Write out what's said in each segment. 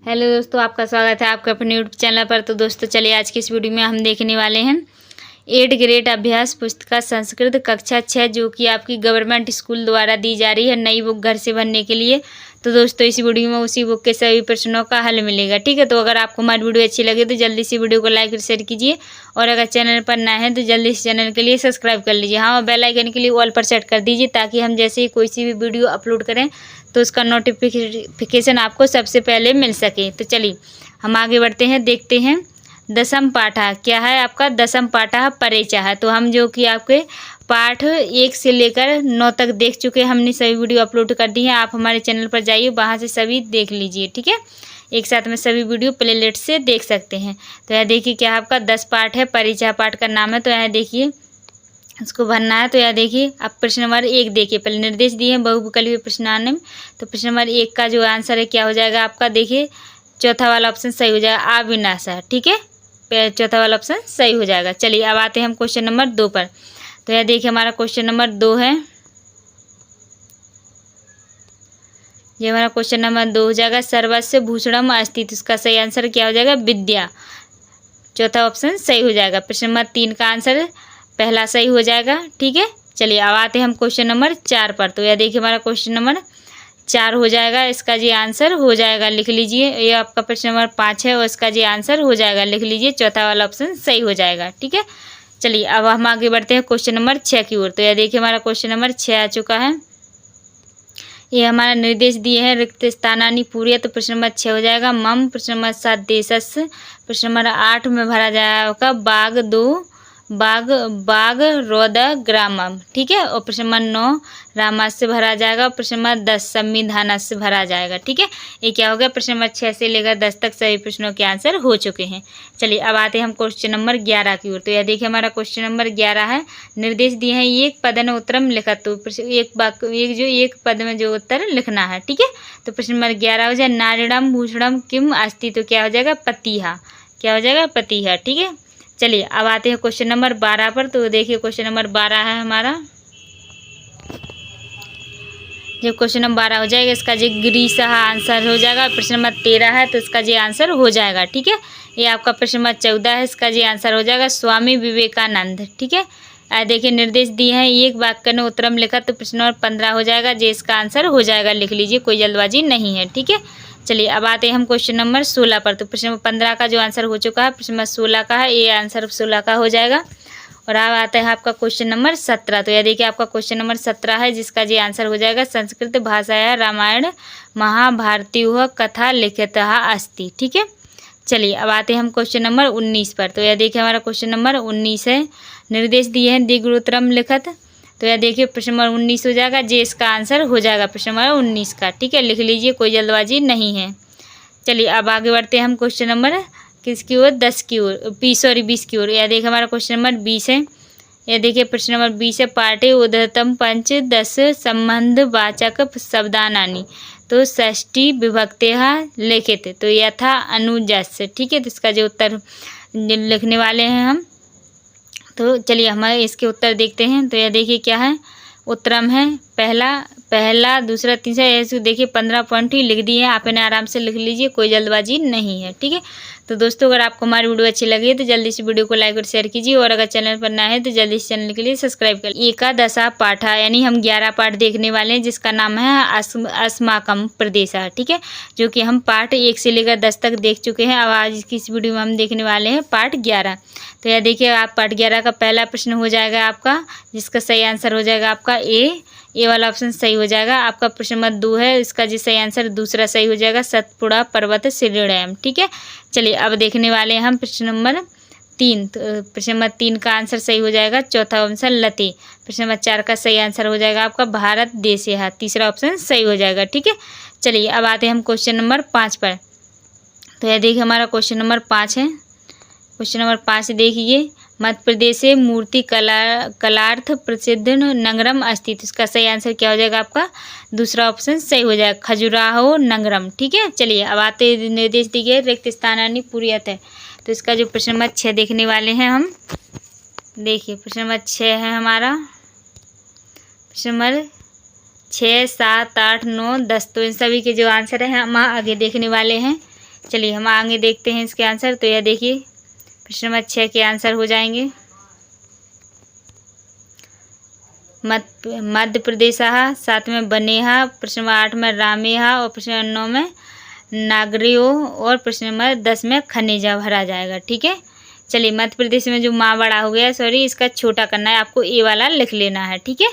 Hello दोस्तों, आपका स्वागत है आपके अपने यूट्यूब चैनल पर। तो दोस्तों चलिए आज की इस वीडियो में हम देखने वाले हैं 8 ग्रेड अभ्यास पुस्तिका संस्कृत कक्षा 6 जो कि आपकी गवर्नमेंट स्कूल द्वारा दी जा रही है नई बुक घर से भरने के लिए। तो दोस्तों इस वीडियो में उसी बुक के सभी प्रश्नों का हल मिलेगा, ठीक है। तो अगर आपको हमारी वीडियो अच्छी लगे तो जल्दी से वीडियो को लाइक और शेयर कीजिए, और अगर चैनल पर नए हैं तो जल्दी से चैनल के लिए सब्सक्राइब कर लीजिए। हाँ, और बेल आइकन के लिए ऑल पर सेट कर दीजिए ताकि हम जैसे ही कोई सी भी वीडियो अपलोड करें तो उसका नोटिफिकेशन आपको सबसे पहले मिल सके। तो चलिए हम आगे बढ़ते हैं, देखते हैं दसम पाठा क्या है आपका। दसम पाठा परिचय। तो हम जो कि आपके पाठ 1 से लेकर 9 तक देख चुके हैं, हमने सभी वीडियो अपलोड कर दी हैं। आप हमारे चैनल पर जाइए, वहाँ से सभी देख लीजिए, ठीक है। एक साथ में सभी वीडियो प्लेलिस्ट से देख सकते हैं। तो यह देखिए क्या आपका 10 पाठ है, परिचय पाठ का नाम है। तो यह देखिए इसको भरना है। तो यह देखिए आप प्रश्न नंबर 1 देखिए, पहले निर्देश दिए हैं बहुविकल्पीय प्रश्नावली। तो प्रश्न नंबर 1 का जो आंसर है क्या हो जाएगा आपका, देखिए चौथा वाला ऑप्शन सही हो जाएगा, अविनाशा, ठीक है। चौथा वाला ऑप्शन सही हो जाएगा। चलिए अब आते हैं हम क्वेश्चन नंबर 2 पर। तो यह देखिए हमारा क्वेश्चन नंबर 2 है, ये हमारा क्वेश्चन नंबर 2 हो जाएगा सर्वस्व भूषणम अस्ति। तो इसका सही आंसर क्या हो जाएगा, विद्या, चौथा ऑप्शन सही हो जाएगा। प्रश्न नंबर 3 का आंसर पहला सही हो जाएगा, ठीक है। चलिए अब आते हैं हम क्वेश्चन नंबर 4 पर। तो यह देखिए हमारा क्वेश्चन नंबर 4 हो जाएगा, इसका जी आंसर हो जाएगा, लिख लीजिए। ये आपका प्रश्न नंबर 5 है और इसका जी आंसर हो जाएगा, लिख लीजिए, चौथा वाला ऑप्शन सही हो जाएगा, ठीक है। चलिए अब हम आगे बढ़ते हैं क्वेश्चन नंबर 6 की ओर। तो यह देखिए हमारा क्वेश्चन नंबर 6 आ चुका है। ये हमारा निर्देश दिए हैं रिक्त स्थानानि पूरे। तो प्रश्न नंबर 6 हो जाएगा मम। प्रश्न नंबर 7 देशस्य। प्रश्न नंबर 8 में भरा जाएगा बाग 2 बाग रोद ग्रामम, ठीक है। और प्रश्न नंबर 9 रामास से भरा जाएगा। प्रश्न नंबर 10 संविधान से भरा जाएगा, ठीक है। ये क्या हो गया, प्रश्न नंबर 6 से लेकर 10 तक सभी प्रश्नों के आंसर हो चुके हैं। चलिए अब आते हैं हम क्वेश्चन नंबर 11 की ओर। तो यह देखिए हमारा क्वेश्चन नंबर 11 है। निर्देश दिए हैं एक पदन उत्तरम लिखत। तो एक पद में जो उत्तर लिखना है, ठीक है। तो प्रश्न नंबर 11 हो जाए नारिणम भूषणम किम अस्ति। तो क्या हो जाएगा, पतिहा, क्या हो जाएगा, पतिहा, ठीक है। चलिए अब आते हैं क्वेश्चन नंबर 12 पर। तो देखिए क्वेश्चन नंबर 12 है हमारा, जब क्वेश्चन नंबर 12 हो जाएगा इसका जी ग्रीसहा आंसर हो जाएगा। प्रश्न नंबर 13 है तो इसका जी आंसर हो जाएगा, ठीक है। ये आपका प्रश्न नंबर 14 है, इसका जी आंसर हो जाएगा स्वामी विवेकानंद, ठीक है। देखिए निर्देश दिए हैं एक वाक्य ने उत्तरम लिखा। तो प्रश्न नंबर 15 हो जाएगा, जे इसका आंसर हो जाएगा, लिख लीजिए, कोई जल्दबाजी नहीं है, ठीक है। चलिए अब आते हैं हम क्वेश्चन नंबर 16 पर। तो प्रश्न नंबर 15 का जो आंसर हो चुका है, प्रश्न नंबर 16 का है, ये आंसर 16 का हो जाएगा। और अब आता है आपका क्वेश्चन नंबर 17। तो यह देखिए आपका क्वेश्चन नंबर 17 है, जिसका जी आंसर हो जाएगा संस्कृत भाषाया रामायण महाभारती कथा लिखित अस्ति, ठीक है। चलिए अब आते हैं हम क्वेश्चन नंबर 19 पर। तो यह देखिए हमारा क्वेश्चन नंबर 19 है। निर्देश दिए हैं दिग्रुतरम लिखत। तो यह देखिए प्रश्न नंबर 19 हो जाएगा, जे इसका आंसर हो जाएगा प्रश्न नंबर 19 का, ठीक है, लिख लीजिए, कोई जल्दबाजी नहीं है। चलिए अब आगे बढ़ते हैं हम क्वेश्चन नंबर किसकी ओर, 10 की ओर, 20 की ओर। यह देखिए हमारा क्वेश्चन नंबर 20 है। यह देखिए प्रश्न नंबर 20 है, पाठे उद्धतम पंच 10 संबंध वाचक शब्दानानि। तो षष्ठी विभक्तेहा लिखित। तो यथा अनुजस्य, ठीक है। तो इसका जो उत्तर लिखने वाले हैं हम। तो चलिए हमारे इसके उत्तर देखते हैं। तो यह देखिए क्या है, उत्तरम है पहला दूसरा तीसरा, ऐसे देखिए 15 पॉइंट ही लिख दिए हैं, आप इन्हें आराम से लिख लीजिए, कोई जल्दबाजी नहीं है, ठीक है। तो दोस्तों अगर आपको हमारी वीडियो अच्छी लगी है तो जल्दी से वीडियो को लाइक और शेयर कीजिए, और अगर चैनल पर नया है तो जल्दी से चैनल के लिए सब्सक्राइब कर। एकादशा पाठा यानी हम 11 पाठ देखने वाले हैं, जिसका नाम है अस्माकम प्रदेशा, ठीक है। जो कि हम पाठ 1 से लेकर 10 तक देख चुके हैं। अब आज की इस वीडियो में हम देखने वाले हैं पाठ 11। तो यह देखिए आप पाठ 11 का पहला प्रश्न हो जाएगा आपका, जिसका सही आंसर हो जाएगा आपका ए वाला ऑप्शन सही हो जाएगा। आपका प्रश्न नंबर 2 है, इसका जी सही आंसर दूसरा सही हो जाएगा, सतपुड़ा पर्वत श्रेणीम, ठीक है। चलिए अब देखने वाले हैं हम प्रश्न नंबर 3। तो प्रश्न नंबर 3 का आंसर सही हो जाएगा, चौथा ऑप्शन लते। प्रश्न नंबर 4 का सही आंसर हो जाएगा आपका भारत देश है, तीसरा ऑप्शन सही हो जाएगा, ठीक है। चलिए अब आते हैं हम क्वेश्चन नंबर 5 पर। तो यह देखिए हमारा क्वेश्चन नंबर 5 है। क्वेश्चन नंबर 5 देखिए, मध्य प्रदेश से मूर्ति कलार्थ प्रसिद्ध नगरम अस्ति। तो इसका सही आंसर क्या हो जाएगा आपका, दूसरा ऑप्शन सही हो जाएगा, खजुराहो नगरम, ठीक है। चलिए अब आते निर्देश दिए रिक्त स्थानानि पूर्यत है। तो इसका जो प्रश्न नंबर 6 देखने वाले हैं हम, देखिए प्रश्न नंबर 6 है हमारा, प्रश्न नंबर 6, 7, 8, 9, 10। तो इन सभी के जो आंसर हैं हम आगे देखने वाले हैं। चलिए हम आगे देखते हैं इसके आंसर। तो यह देखिए प्रश्न नंबर 6 के आंसर हो जाएंगे मध्य प्रदेश, 7 में बनेहा, प्रश्न नंबर 8 में रामेहा और प्रश्न नंबर 9 में नागरियो और प्रश्न नंबर 10 में खनिजा भरा जाएगा। ठीक है, चलिए मध्य प्रदेश में जो माँ बड़ा हो गया, सॉरी इसका छोटा करना है, आपको ए वाला लिख लेना है। ठीक है,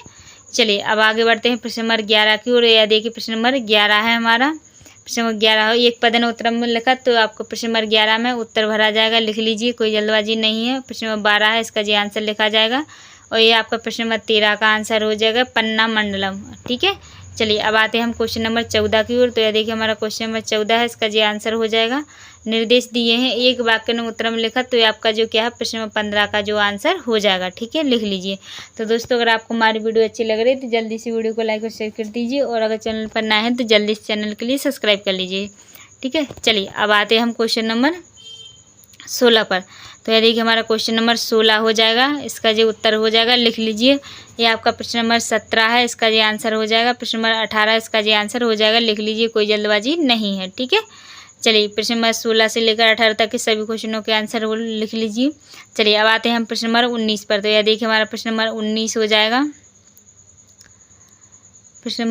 चलिए अब आगे बढ़ते हैं प्रश्न नंबर 11 की ओर। यह देखिए प्रश्न नंबर 11 है हमारा। प्रश्न नंबर 11 हो, एक पद ने उत्तरम में लिखा, तो आपको प्रश्न नंबर 11 में उत्तर भरा जाएगा, लिख लीजिए, कोई जल्दबाजी नहीं है। प्रश्न नंबर 12 है, इसका जी आंसर लिखा जाएगा। और ये आपका प्रश्न नंबर 13 का आंसर हो जाएगा पन्ना मंडलम। ठीक है, चलिए अब आते हैं हम क्वेश्चन नंबर 14 की ओर। तो यह देखिए हमारा क्वेश्चन नंबर 14 है, इसका जी आंसर हो जाएगा। निर्देश दिए हैं, एक वाक्य ने उत्तर में लिखा, तो ये आपका जो क्या है प्रश्न नंबर 15 का जो आंसर हो जाएगा। ठीक है, लिख लीजिए। तो दोस्तों अगर आपको हमारी वीडियो अच्छी लग रही है तो जल्दी से वीडियो को लाइक और शेयर कर दीजिए, और अगर चैनल पर नए हैं तो जल्दी से चैनल के लिए सब्सक्राइब कर लीजिए। ठीक है, चलिए अब आते हैं हम क्वेश्चन नंबर 16 पर। तो यह देखिए हमारा क्वेश्चन नंबर 16 हो जाएगा, इसका जो उत्तर हो जाएगा, लिख लीजिए। ये आपका प्रश्न नंबर 17 है, इसका जो आंसर हो जाएगा। प्रश्न नंबर 18 इसका जो आंसर हो जाएगा, लिख लीजिए, कोई जल्दबाजी नहीं है। ठीक है, चलिए प्रश्न नंबर 16 से लेकर 18 तक के सभी क्वेश्चनों के आंसर वो लिख लीजिए। चलिए अब आते हैं हम प्रश्न नंबर 19 पर। तो यह देखिए हमारा प्रश्न नंबर 19 हो जाएगा। प्रश्न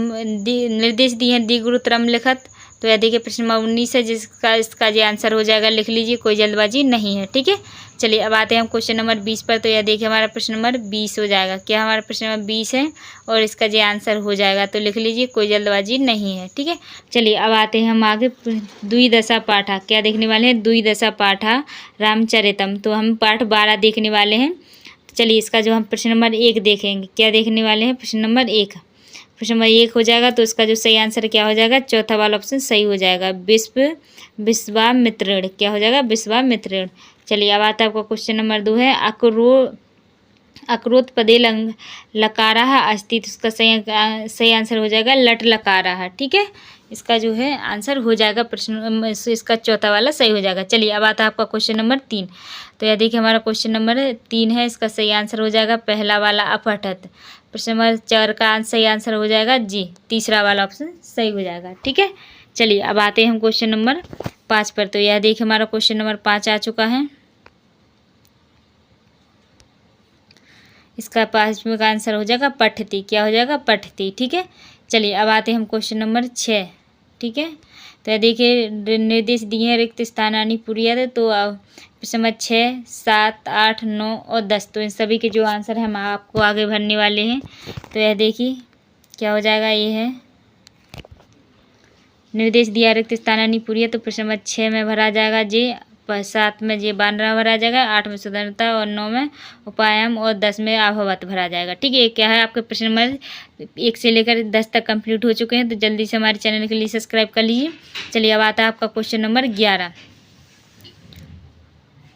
निर्देश दिए हैं द्विगुरुतरम लिखत, तो यह देखिए प्रश्न नंबर 19 है, जिसका इसका ये आंसर हो जाएगा, लिख लीजिए, कोई जल्दबाजी नहीं है। ठीक है, चलिए अब आते हैं हम क्वेश्चन नंबर 20 पर। तो यह देखिए हमारा प्रश्न नंबर 20 हो जाएगा, क्या हमारा प्रश्न नंबर 20 है और इसका ये आंसर हो जाएगा, तो लिख लीजिए, कोई जल्दबाजी नहीं है। ठीक है, चलिए अब आते हैं हम आगे द्विदशा पाठा, क्या देखने वाले हैं, द्विदशा पाठा रामचरितम। तो हम पाठ 12 देखने वाले हैं। चलिए इसका जो हम प्रश्न नंबर 1 देखेंगे, क्या देखने वाले हैं, प्रश्न नंबर 1। प्रश्न नंबर 1 हो जाएगा, तो इसका जो सही आंसर क्या हो जाएगा, चौथा वाला ऑप्शन सही हो जाएगा, विश्वामित्रण, क्या हो जाएगा, विश्वामित्रण। चलिए अब आता है आपका क्वेश्चन नंबर 2 है, अक्रोत पदे लकारा अस्ति, तो इसका सही आंसर हो जाएगा लट लकारा। ठीक है, इसका जो है आंसर हो जाएगा प्रश्न, इसका चौथा वाला सही हो जाएगा। चलिए अब आता है आपका क्वेश्चन नंबर 3। तो यह देखिए हमारा क्वेश्चन नंबर 3 है, इसका सही आंसर हो जाएगा पहला वाला अपठत। प्रश्न नंबर 4 का सही आंसर हो जाएगा जी, तीसरा वाला ऑप्शन सही हो जाएगा। ठीक है, चलिए अब आते हैं हम क्वेश्चन नंबर 5 पर। तो यह देखिए हमारा क्वेश्चन नंबर 5 आ चुका है, इसका 5वें का आंसर हो जाएगा पठती, क्या हो जाएगा, पठती। ठीक है, चलिए अब आते हैं हम क्वेश्चन नंबर 6। ठीक है, तो यह देखिए निर्देश दिए हैं रिक्त स्थानानि पूरी, तो प्रश्न नंबर 6, 7, 8, 9 और 10, तो इन सभी के जो आंसर है हम आपको आगे भरने वाले हैं। तो यह देखिए क्या हो जाएगा, ये है निर्देश दिया रिक्त स्थानानि पूरी, तो प्रश्न नंबर 6 में भरा जाएगा जी, 7 में जी बानरा भरा जाएगा, 8 में सुधरता और 9 में उपायम और 10 में आभवत भरा जाएगा। ठीक है, क्या है आपके प्रश्न नंबर 1 से लेकर 10 तक कंप्लीट हो चुके हैं, तो जल्दी से हमारे चैनल के लिए सब्सक्राइब कर लीजिए। चलिए अब आता है आपका क्वेश्चन नंबर 11।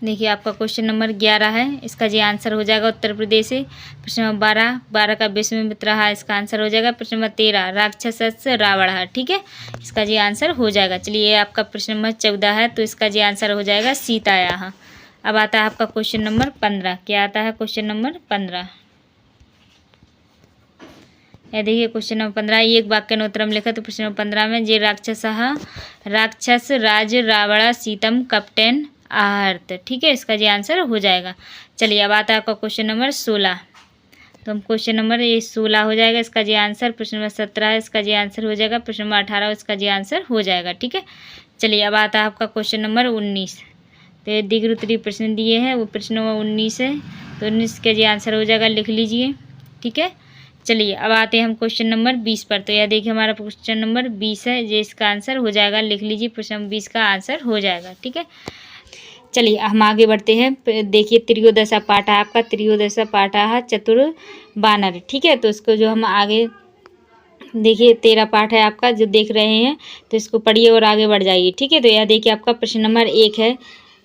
देखिए आपका क्वेश्चन नंबर 11 है, इसका जी आंसर हो जाएगा उत्तर प्रदेश से। प्रश्न नंबर 12 का विश्वामित्र रहा, इसका आंसर हो जाएगा। प्रश्न नंबर 13 राक्षस रावण। ठीक है, इसका जी आंसर हो जाएगा। चलिए ये आपका प्रश्न नंबर 14 है, तो इसका जी आंसर हो जाएगा सीतायाह। अब आता है आपका क्वेश्चन नंबर 15, क्या आता है क्वेश्चन नंबर 15। यह देखिए क्वेश्चन नंबर 15, एक वाक्य ने उत्तरम लिखा, तो प्रश्न नंबर 15 में जे राक्षस राज रावण सीतम कप्टेन आहर्त। ठीक है, इसका जी आंसर हो जाएगा। चलिए अब आता है आपका क्वेश्चन नंबर 16। तो हम क्वेश्चन नंबर ये 16 हो जाएगा, इसका जी आंसर। प्रश्न नंबर 17 है, इसका जी आंसर हो जाएगा। प्रश्न नंबर 18 इसका जी आंसर हो जाएगा। ठीक है, चलिए अब आता है आपका क्वेश्चन नंबर 19। तो ये द्विगुरुत्तरीय प्रश्न दिए हैं, वो प्रश्न नंबर 19 है, तो 19 का जी आंसर हो जाएगा, लिख लीजिए। ठीक है, चलिए अब आते हैं हम क्वेश्चन नंबर 20 पर। तो यह देखिए हमारा क्वेश्चन नंबर 20 है, जो इसका आंसर हो जाएगा, लिख लीजिए, प्रश्न नंबर 20 का आंसर हो जाएगा। ठीक है, चलिए हम आगे बढ़ते हैं। देखिए त्रयोदशा पाठा, आपका त्रयोदशा पाठा चतुर्बानर। ठीक है, तो इसको जो हम आगे देखिए 13 पाठ है आपका जो देख रहे हैं, तो इसको पढ़िए और आगे बढ़ जाइए। ठीक है, तो यह देखिए आपका प्रश्न नंबर 1 है,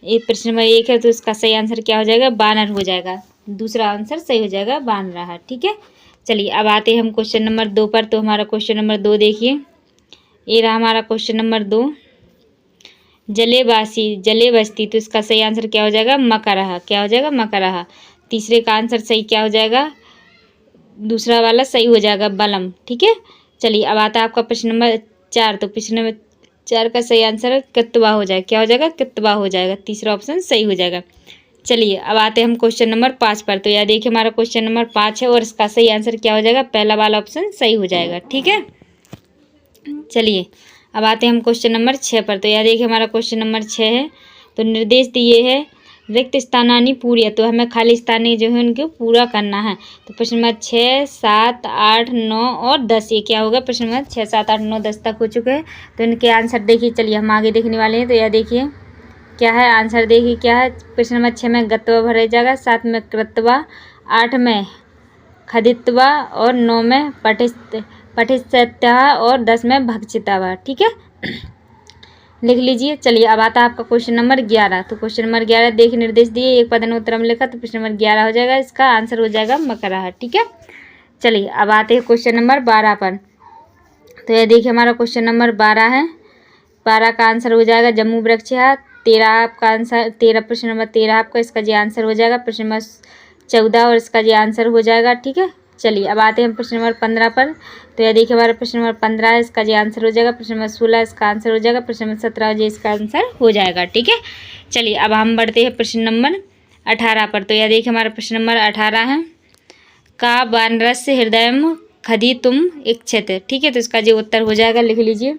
ये प्रश्न नंबर 1 है, तो इसका सही आंसर क्या हो जाएगा, बानर हो जाएगा। दूसरा आंसर सही हो जाएगा, बानरा। ठीक है, चलिए अब आते हैं हम क्वेश्चन नंबर 2 पर। तो हमारा क्वेश्चन नंबर 2 देखिए, ये रहा हमारा क्वेश्चन नंबर 2, जले बस्ती, तो इसका सही आंसर क्या हो जाएगा, मकरहा, क्या हो जाएगा, मकरहा। तीसरे का आंसर सही क्या हो जाएगा, दूसरा वाला सही हो जाएगा, बलम। ठीक है, चलिए अब आता है आपका प्रश्न नंबर 4। तो प्रश्न नंबर 4 का सही आंसर कितवा हो जाएगा, क्या हो जाएगा, कितवा हो जाएगा। तीसरा ऑप्शन सही हो जाएगा। चलिए अब आते हैं हम क्वेश्चन नंबर 5 पर। तो यह देखिए हमारा क्वेश्चन नंबर 5 है और इसका सही आंसर क्या हो जाएगा, पहला वाला ऑप्शन सही हो जाएगा। ठीक है, चलिए अब आते हैं हम क्वेश्चन नंबर 6 पर। तो यह देखिए हमारा क्वेश्चन नंबर 6 है। तो निर्देश दिए है रिक्त स्थानानी पूरी है, तो हमें खाली स्थानीय जो है उनको पूरा करना है। तो प्रश्न नंबर 6, 7, 8, 9 और 10, ये क्या होगा, प्रश्न नंबर 6, 7, 8, 9, 10 तक हो चुके हैं। तो इनके आंसर देखिए, चलिए हम आगे देखने वाले हैं। तो यह देखिए क्या है आंसर, देखिए क्या है। प्रश्न नंबर 6 में गत्वा भरा जाएगा, 7 में कृत्वा, 8 में खदित्वा और 9 में पठिष्यतः और 10 में भक्षितः। ठीक है, लिख लीजिए। चलिए अब आता है आपका क्वेश्चन नंबर 11। तो क्वेश्चन नंबर 11 देखिए निर्देश दिए, एक पद उत्तरम लिखा, तो प्रश्न नंबर 11 हो जाएगा, इसका आंसर हो जाएगा मकरहा। ठीक है, चलिए अब आते हैं क्वेश्चन नंबर 12 पर। तो ये देखिए हमारा क्वेश्चन नंबर 12 है। 12 का आंसर हो जाएगा जम्मू वृक्ष है। 13 आपका आंसर, 13 प्रश्न नंबर 13 आपका, इसका जी आंसर हो जाएगा प्रश्न नंबर 14 और इसका जी आंसर हो जाएगा। ठीक है, चलिए अब आते हैं प्रश्न नंबर 15 पर। तो यह देखिए हमारा प्रश्न नंबर 15 है, इसका जी आंसर हो जाएगा प्रश्न नंबर 16, इसका आंसर हो जाएगा प्रश्न नंबर 17 जी इसका आंसर हो जाएगा। ठीक है, चलिए अब हम बढ़ते हैं प्रश्न नंबर 18 पर। तो यह देखिए हमारा प्रश्न नंबर 18 है। का वानरस्य हृदय खदी तुम इच्छित। ठीक है, तो इसका जो उत्तर हो जाएगा, लिख लीजिए।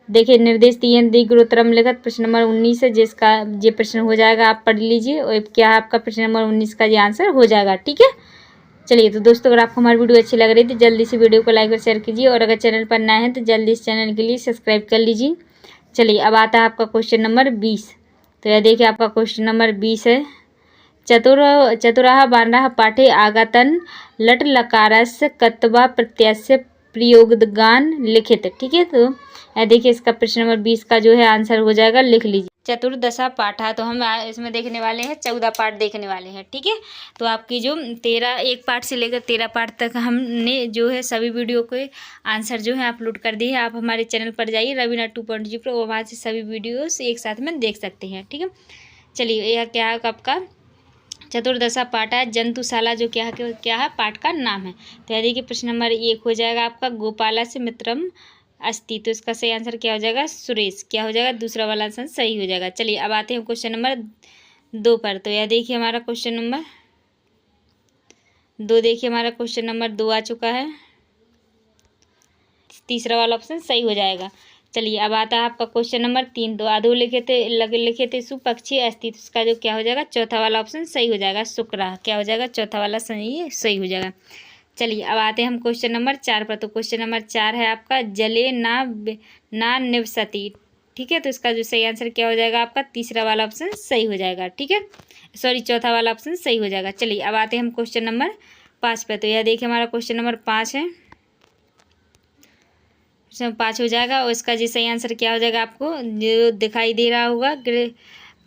देखिए निर्देश दिए दिग्रोत्तरम लिखत, प्रश्न नंबर 19 है, जिसका ये प्रश्न हो जाएगा, आप पढ़ लीजिए। और क्या है आपका प्रश्न नंबर 19 का ये आंसर हो जाएगा। ठीक है, चलिए तो दोस्तों अगर आपको हमारी वीडियो अच्छी लग रही थी जल्दी से वीडियो को लाइक और शेयर कीजिए, और अगर चैनल पर नए हैं तो जल्दी इस चैनल के लिए सब्सक्राइब कर लीजिए। चलिए अब आता है आपका क्वेश्चन नंबर 20। तो यह देखिए आपका क्वेश्चन नंबर 20 है। चतुराः बाणाः पाठे आगतन लट लकारस्य कत्वा प्रत्ययस्य प्रयोगगान लिखित। ठीक है, तो यह देखिए इसका प्रश्न नंबर 20 का जो है आंसर हो जाएगा, लिख लीजिए। चतुर्दशा पाठ है, तो हम इसमें देखने वाले हैं 14 पाठ देखने वाले हैं। ठीक है, तो आपकी जो 13 एक पार्ट से लेकर 13 पार्ट तक हमने जो है सभी वीडियो के आंसर जो है अपलोड कर दिए हैं। आप हमारे चैनल पर जाइए रवीना 2.0 पर, वहाँ से सभी वीडियोस एक साथ में देख सकते हैं। ठीक है, चलिए यह क्या है आपका चतुर्दशा पाठ है, जंतुशाला जो क्या है पाठ का नाम है। तो यह देखिए प्रश्न नंबर 1 हो जाएगा आपका गोपाला से मित्रम अस्ति, तो इसका सही आंसर क्या हो जाएगा, सुरेश। क्या हो जाएगा, दूसरा वाला आंसर सही हो जाएगा। चलिए अब आते हैं क्वेश्चन नंबर 2 पर। तो यह देखिए हमारा क्वेश्चन नंबर 2, देखिए हमारा क्वेश्चन नंबर 2 आ चुका है, तीसरा वाला ऑप्शन सही हो जाएगा। चलिए अब आता है आपका क्वेश्चन नंबर 3। तो आधो लिखे थे सुपक्षी अस्तित्व, इसका जो क्या हो जाएगा, चौथा वाला ऑप्शन सही हो जाएगा, शुक्र। क्या हो जाएगा, चौथा वाला सही हो जाएगा। चलिए अब आते हैं हम क्वेश्चन नंबर 4 पर। तो क्वेश्चन नंबर 4 है आपका जले ना निवसती। ठीक है, तो इसका जो सही आंसर क्या हो जाएगा आपका, तीसरा वाला ऑप्शन सही हो जाएगा। ठीक है, सॉरी चौथा वाला ऑप्शन सही हो जाएगा। चलिए अब आते हैं हम क्वेश्चन नंबर 5 पर। तो यह देखिए हमारा क्वेश्चन नंबर 5 है, 5 हो जाएगा और इसका जी सही आंसर क्या हो जाएगा, आपको जो दिखाई दे रहा होगा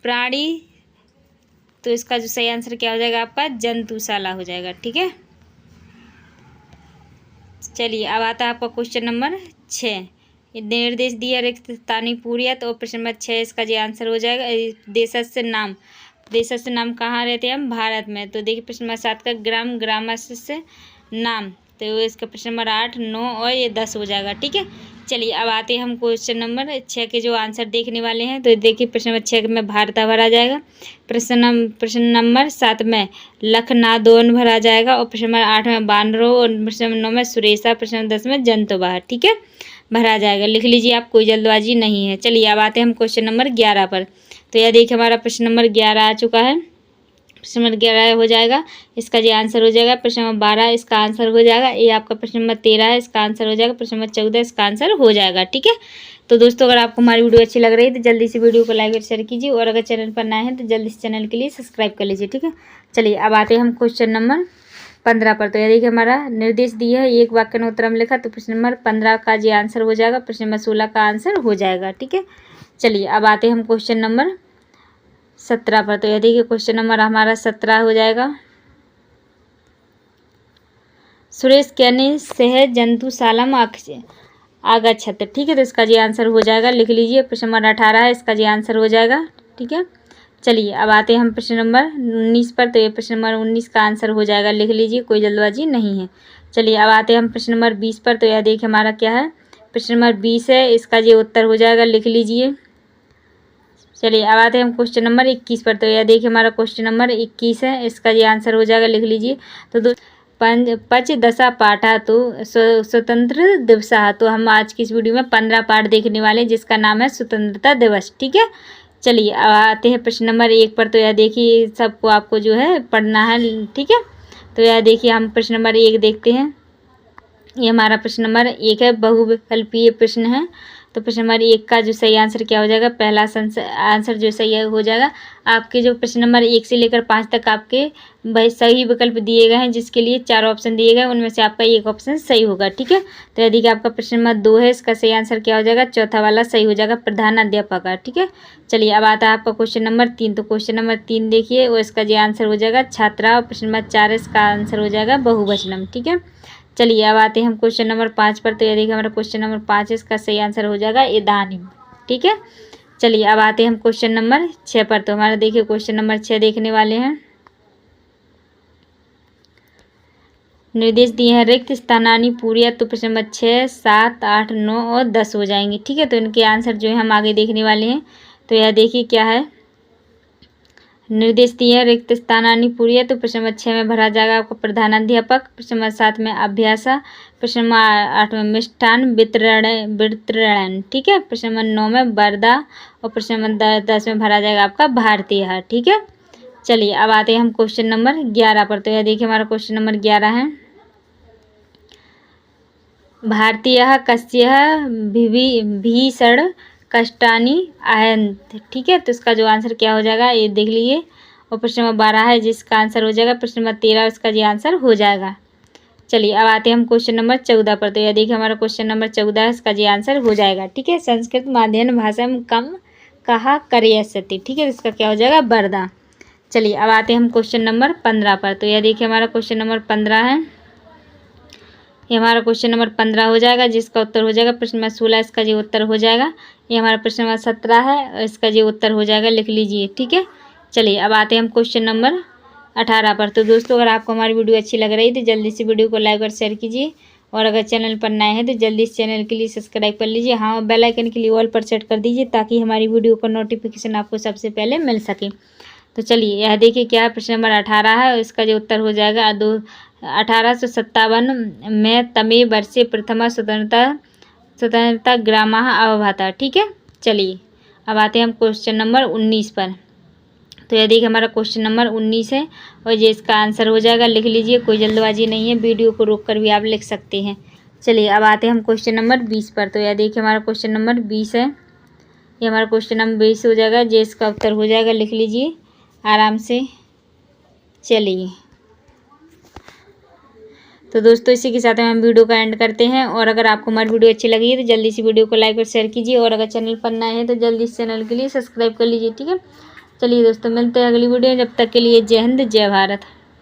प्राणी, तो इसका जो सही आंसर क्या हो जाएगा आपका जंतुशाला हो जाएगा। ठीक है, चलिए अब आता है आपका क्वेश्चन नंबर 6। निर्देश दिया रिक्त स्थानीय पूरी है, तो प्रश्न नंबर 6 इसका जो आंसर हो जाएगा देशस्य नाम। देशस्य नाम कहाँ रहते हैं हम, भारत में। तो देखिए प्रश्न नंबर 7 का ग्रामस्य नाम, तो इसका प्रश्न नंबर 8, 9 और ये 10 हो जाएगा। ठीक है, चलिए अब आते हैं हम क्वेश्चन नंबर 6 के जो आंसर देखने वाले हैं। तो देखिए प्रश्न नंबर 6 में भारता भरा जाएगा, प्रश्न नंबर 7 में लखनादोन भरा जाएगा, और प्रश्न नंबर 8 में बानरो, और प्रश्न नंबर 9 में सुरेशा, प्रश्न नंबर 10 में जंतुबाह। ठीक है, भरा जाएगा, लिख लीजिए आप, कोई जल्दबाजी नहीं है। चलिए अब आते हैं हम क्वेश्चन नंबर 11 पर। तो यह देखिए हमारा प्रश्न नंबर 11 आ चुका है, प्रश्न नंबर 11 हो जाएगा, इसका जो आंसर हो जाएगा प्रश्न नंबर 12, इसका आंसर हो जाएगा। ये आपका प्रश्न नंबर 13 है, इसका आंसर हो जाएगा प्रश्न नंबर 14, इसका आंसर हो जाएगा। ठीक है, तो दोस्तों अगर आपको हमारी वीडियो अच्छी लग रही है तो जल्दी से वीडियो को लाइक और शेयर कीजिए, और अगर चैनल पर नए हैं तो जल्दी से चैनल के लिए सब्सक्राइब कर लीजिए। ठीक है, चलिए अब आते हैं हम क्वेश्चन नंबर 15 पर। तो यह देखिए हमारा निर्देश दिया है एक वाक्य में उत्तरम लिखा, तो प्रश्न नंबर 15 का जो आंसर हो जाएगा, प्रश्न नंबर 16 का आंसर हो जाएगा। ठीक है, चलिए अब आते हैं हम क्वेश्चन नंबर 17 पर। तो यह देखिए क्वेश्चन नंबर हमारा 17 हो जाएगा, सुरेश कैने सह जंतुशालाम आगच्छत। ठीक है, तो इसका जी आंसर हो जाएगा, लिख लीजिए। प्रश्न नंबर 18 है, इसका जी आंसर हो जाएगा। ठीक है, चलिए अब आते हैं हम प्रश्न नंबर 19 पर। तो ये प्रश्न नंबर 19 का आंसर हो जाएगा, लिख लीजिए, कोई जल्दबाजी नहीं है। चलिए अब आते हैं हम प्रश्न नंबर 20 पर। तो यह देखिए हमारा क्या है, प्रश्न नंबर 20 है, इसका ये उत्तर हो जाएगा, लिख लीजिए। चलिए अब आते हैं हम क्वेश्चन नंबर 21 पर। तो यह देखिए हमारा क्वेश्चन नंबर 21 है, इसका ये आंसर हो जाएगा, लिख लीजिए। तो पंचदशा पाठा तो स्वतंत्र दिवस। तो हम आज की इस वीडियो में 15 पाठ देखने वाले हैं, जिसका नाम है स्वतंत्रता दिवस। ठीक है, चलिए अब आते हैं प्रश्न नंबर 1 पर। तो यह देखिए सबको आपको जो है पढ़ना है। ठीक है, तो यह देखिए हम प्रश्न नंबर 1 देखते हैं। ये हमारा प्रश्न नंबर 1 है, बहुविकल्पीय प्रश्न है। तो प्रश्न नंबर 1 का जो सही आंसर क्या हो जाएगा, पहला आंसर जो सही हो जाएगा, आपके जो प्रश्न नंबर 1 से लेकर 5 तक आपके सही विकल्प दिए गए हैं, जिसके लिए 4 ऑप्शन दिए गए, उनमें से आपका एक ऑप्शन सही होगा। ठीक है, तो यदि कि आपका प्रश्न नंबर 2 है, इसका सही आंसर क्या हो जाएगा, चौथा वाला सही हो जाएगा, प्रधान अध्यापक का। ठीक है, चलिए अब आता है आपका क्वेश्चन नंबर 3। तो क्वेश्चन नंबर 3 देखिए, और इसका जो आंसर हो जाएगा छात्रा। और प्रश्न नंबर 4 इसका आंसर हो जाएगा बहुवचनम। ठीक है, चलिए अब आते हैं हम क्वेश्चन नंबर 5 पर। तो ये देखिए हमारा क्वेश्चन नंबर 5 है, इसका सही आंसर हो जाएगा इदानीम। ठीक है, चलिए अब आते हैं हम क्वेश्चन नंबर 6 पर। तो हमारा देखिए क्वेश्चन नंबर 6 देखने वाले हैं। निर्देश दिए हैं, रिक्त स्थानानी पूरी। तो प्रश्न नंबर 6, 7, 8, 9 और 10 हो जाएंगे। ठीक है, तो इनके आंसर जो है हम आगे देखने वाले हैं। तो यह देखिए क्या है, निर्देश दिए हैं, रिक्त स्थानानी पूरी है। तो प्रश्न नंबर 6 में भरा जाएगा आपका प्रधानाध्यापक। प्रश्न नंबर 7 में अभ्यासा। प्रश्न नंबर 8 में मिष्ठान वितरण। ठीक है, प्रश्न नंबर 9 में वर्धा। और प्रश्न नंबर 10 में भरा जाएगा आपका भारतीय। ठीक है, चलिए अब आते हैं हम क्वेश्चन नंबर 11 पर। तो यह देखिए हमारा क्वेश्चन नंबर 11 है, भारतीय कस्य भीषण कष्टानी आहंत। ठीक है, तो इसका जो आंसर क्या हो जाएगा ये देख लीजिए। और प्रश्न नंबर 12 है, जिसका आंसर हो जाएगा प्रश्न नंबर 13, इसका ये आंसर हो जाएगा। चलिए अब आते हैं हम क्वेश्चन नंबर 14 पर। तो यह देखिए हमारा क्वेश्चन नंबर 14 है, इसका ये आंसर हो जाएगा। ठीक है, संस्कृत माध्यम भाषा में कम कहा करियसति। ठीक है, इसका क्या हो जाएगा, वर्धा। चलिए अब आते हैं हम क्वेश्चन नंबर 15 पर। तो यह देखिए हमारा क्वेश्चन नंबर 15 है, ये हमारा क्वेश्चन नंबर 15 हो जाएगा, जिसका उत्तर हो जाएगा प्रश्न नंबर 16, इसका जो उत्तर हो जाएगा। ये हमारा प्रश्न नंबर 17 है, इसका जो उत्तर हो जाएगा, लिख लीजिए। ठीक है, चलिए अब आते हैं हम क्वेश्चन नंबर 18 पर। तो दोस्तों अगर आपको हमारी वीडियो अच्छी लग रही है तो जल्दी से वीडियो को लाइक और शेयर कीजिए, और अगर चैनल पर नए हैं तो जल्दी इस चैनल के लिए सब्सक्राइब कर लीजिए। हाँ, बेल आइकन के लिए ऑल पर सेट कर दीजिए, ताकि हमारी वीडियो का नोटिफिकेशन आपको सबसे पहले मिल सके। तो चलिए यह देखिए क्या है, प्रश्न नंबर 18 है, और इसका जो उत्तर हो जाएगा 1857 में तमे वर्षे प्रथमा स्वतंत्रता ग्रामः अभवत्। ठीक है, चलिए अब आते हैं हम क्वेश्चन नंबर 19 पर। तो यह देखिए हमारा क्वेश्चन नंबर 19 है, और ये इसका आंसर हो जाएगा, लिख लीजिए। कोई जल्दबाजी नहीं है, वीडियो को रोक कर भी आप लिख सकते हैं। चलिए अब आते हैं हम क्वेश्चन नंबर 20 पर। तो यह देखिए हमारा क्वेश्चन नंबर 20 है, ये हमारा क्वेश्चन नंबर 20 हो जाएगा, ये इसका उत्तर हो जाएगा, लिख लीजिए आराम से। चलिए तो दोस्तों इसी के साथ हम वीडियो का एंड करते हैं, और अगर आपको हमारी वीडियो अच्छी लगी है तो जल्दी से वीडियो को लाइक और शेयर कीजिए, और अगर चैनल पर नए हैं तो जल्दी इस चैनल के लिए सब्सक्राइब कर लीजिए। ठीक है, चलिए दोस्तों मिलते हैं अगली वीडियो, जब तक के लिए जय हिंद जय भारत।